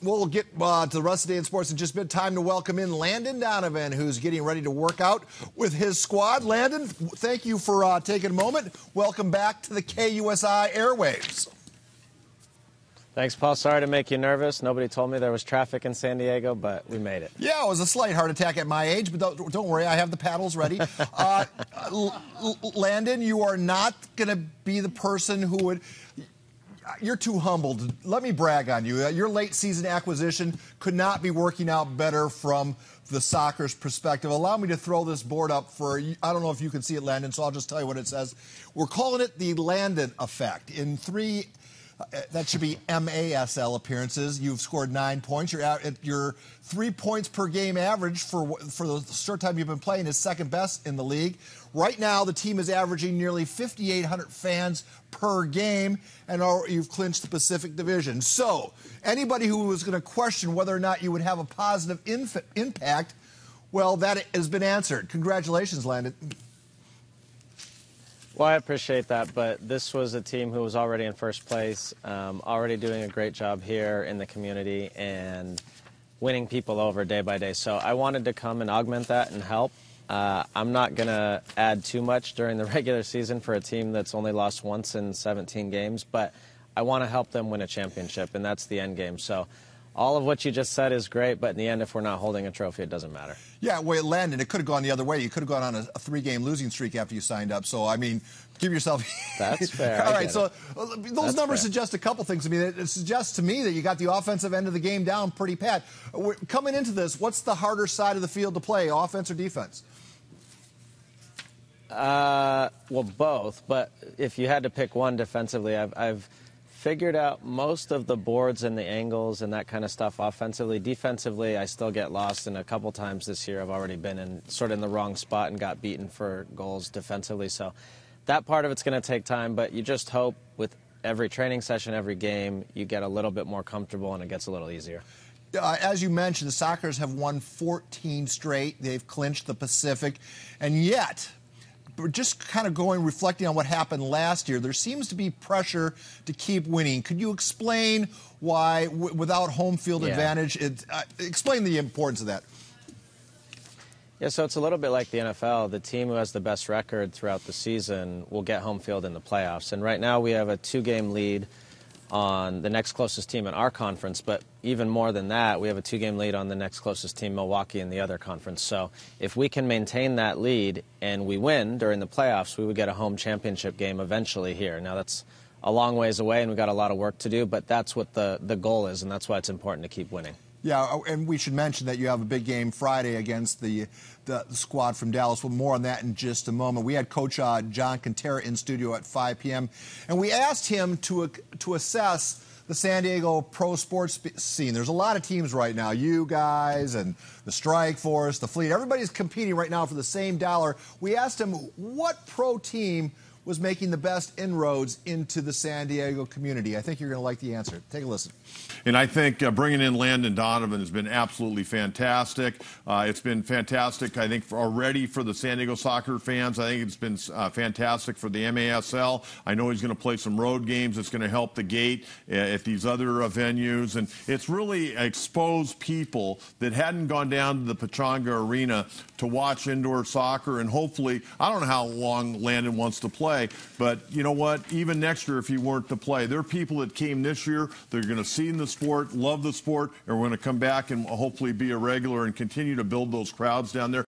We'll get to the rest of the day in sports in just a bit. Time to welcome in Landon Donovan, who's getting ready to work out with his squad. Landon, thank you for taking a moment. Welcome back to the KUSI airwaves. Thanks, Paul. Sorry to make you nervous. Nobody told me there was traffic in San Diego, but we made it. Yeah, it was a slight heart attack at my age, but don't worry, I have the paddles ready. Landon, you are not going to be the person who would... You're too humbled. Let me brag on you. Your late season acquisition could not be working out better from the Sockers perspective. Allow me to throw this board up for, I don't know if you can see it, Landon, so I'll just tell you what it says. We're calling it the Landon effect. In three... that should be MASL appearances. You've scored 9 points. Your 3 points per game average for the short time you've been playing is second best in the league. Right now, the team is averaging nearly 5,800 fans per game, and you've clinched the Pacific Division. So, anybody who was going to question whether or not you would have a positive impact, well, that has been answered. Congratulations, Landon. Well, I appreciate that, but this was a team who was already in first place, already doing a great job here in the community and winning people over day by day. So I wanted to come and augment that and help. I'm not going to add too much during the regular season for a team that's only lost once in 17 games, but I want to help them win a championship, and that's the end game. So all of what you just said is great, but in the end, if we're not holding a trophy, it doesn't matter. Yeah, well, Landon, it could have gone the other way. You could have gone on a 3-game losing streak after you signed up. So, I mean, give yourself... That's fair. All right, so those numbers suggest a couple things. I mean, it suggests to me that you got the offensive end of the game down pretty pat. Coming into this, what's the harder side of the field to play, offense or defense? Well, both. But if you had to pick one defensively, I've figured out most of the boards and the angles and that kind of stuff offensively. Defensively, I still get lost, and a couple times this year I've already been in sort of in the wrong spot and got beaten for goals defensively. So that part of it's going to take time, but you just hope with every training session, every game, you get a little bit more comfortable and it gets a little easier. As you mentioned, the Sockers have won 14 straight. They've clinched the Pacific, and yet... But just kind of reflecting on what happened last year, there seems to be pressure to keep winning. Could you explain why, without home field advantage, explain the importance of that? Yeah, so it's a little bit like the NFL. The team who has the best record throughout the season will get home field in the playoffs. And right now we have a 2-game lead on the next closest team in our conference, but even more than that, we have a 2-game lead on the next closest team, Milwaukee, in the other conference. So if we can maintain that lead and we win during the playoffs, we would get a home championship game eventually here. Now, that's a long ways away, and we've got a lot of work to do, but that's what the goal is, and that's why it's important to keep winning. Yeah, and we should mention that you have a big game Friday against the squad from Dallas. Well, more on that in just a moment. We had Coach John Quintera in studio at 5 p.m., and we asked him to assess the San Diego pro sports scene. There's a lot of teams right now, you guys and the Strike Force, the Fleet. Everybody's competing right now for the same dollar. We asked him what pro team was making the best inroads into the San Diego community. I think you're going to like the answer. Take a listen. And I think bringing in Landon Donovan has been absolutely fantastic. It's been fantastic, I think, already for the San Diego soccer fans. I think it's been fantastic for the MASL. I know he's going to play some road games. It's going to help the gate at these other venues. And it's really exposed people that hadn't gone down to the Pechanga Arena to watch indoor soccer. And hopefully, I don't know how long Landon wants to play, but you know what? Even next year, if he weren't to play, there are people that came this year. They're going to see the sport, love the sport, and we're going to come back and hopefully be a regular and continue to build those crowds down there.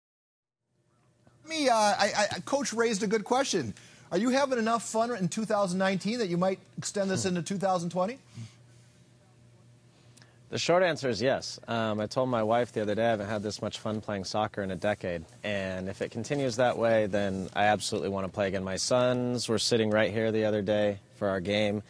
Coach raised a good question. Are you having enough fun in 2019 that you might extend this into 2020? The short answer is yes. I told my wife the other day I haven't had this much fun playing soccer in a decade. And if it continues that way, then I absolutely want to play again. My sons were sitting right here the other day for our game.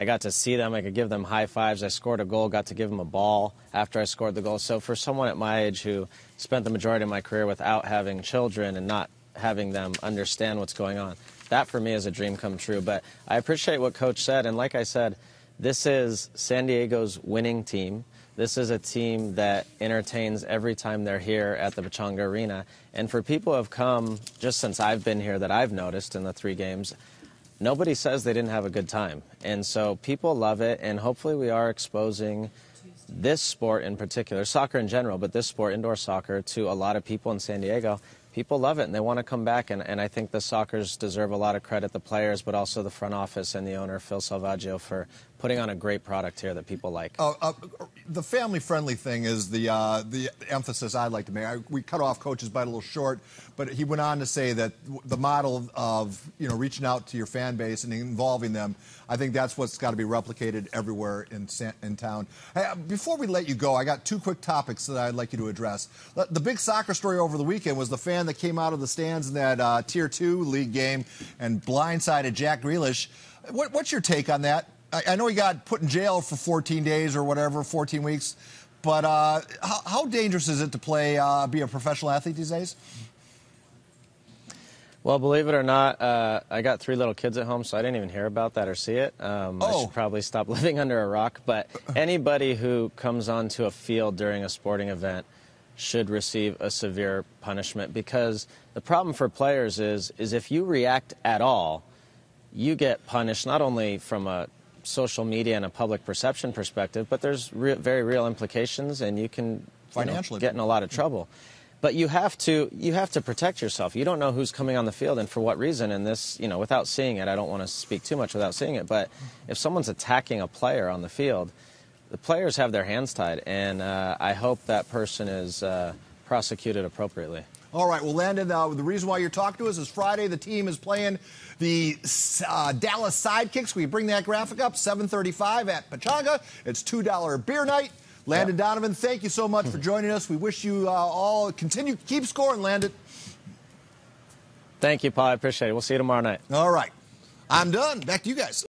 I got to see them. I could give them high fives. I scored a goal, got to give them a ball after I scored the goal. So for someone at my age who spent the majority of my career without having children and not having them understand what's going on, that for me is a dream come true. But I appreciate what Coach said. And like I said, this is San Diego's winning team. This is a team that entertains every time they're here at the Pechanga Arena. And for people who have come just since I've been here that I've noticed in the 3 games, nobody says they didn't have a good time. And so people love it, and hopefully we are exposing this sport in particular, soccer in general, but this sport, indoor soccer, to a lot of people in San Diego. People love it, and they want to come back, and I think the Sockers deserve a lot of credit, the players, but also the front office and the owner, Phil Salvaggio, for putting on a great product here that people like. The family-friendly thing is the emphasis I'd like to make. We cut off Coach's Bite a little short, but he went on to say that the model of reaching out to your fan base and involving them, I think that's what's got to be replicated everywhere in town. Hey, before we let you go, I got two quick topics that I'd like you to address. The big soccer story over the weekend was the fan that came out of the stands in that Tier 2 league game and blindsided Jack Grealish. What's your take on that? I know he got put in jail for 14 days or whatever, 14 weeks, but how dangerous is it to be a professional athlete these days? Well, believe it or not, I got 3 little kids at home, so I didn't even hear about that or see it. I should probably stop living under a rock, but anybody who comes onto a field during a sporting event should receive a severe punishment, because the problem for players is if you react at all, you get punished not only from a social media and a public perception perspective, but there's very real implications, and you can financially get in a lot of trouble. But you have to protect yourself. You don't know who's coming on the field and for what reason. And this, without seeing it, I don't want to speak too much without seeing it, but if someone's attacking a player on the field, the players have their hands tied, and I hope that person is prosecuted appropriately. All right, well, Landon, the reason why you're talking to us is Friday the team is playing the Dallas Sidekicks. We bring that graphic up, 7:35 at Pachanga. It's $2 beer night. Landon Donovan, thank you so much for joining us. We wish you all keep scoring, Landon. Thank you, Paul. I appreciate it. We'll see you tomorrow night. All right. I'm done. Back to you guys.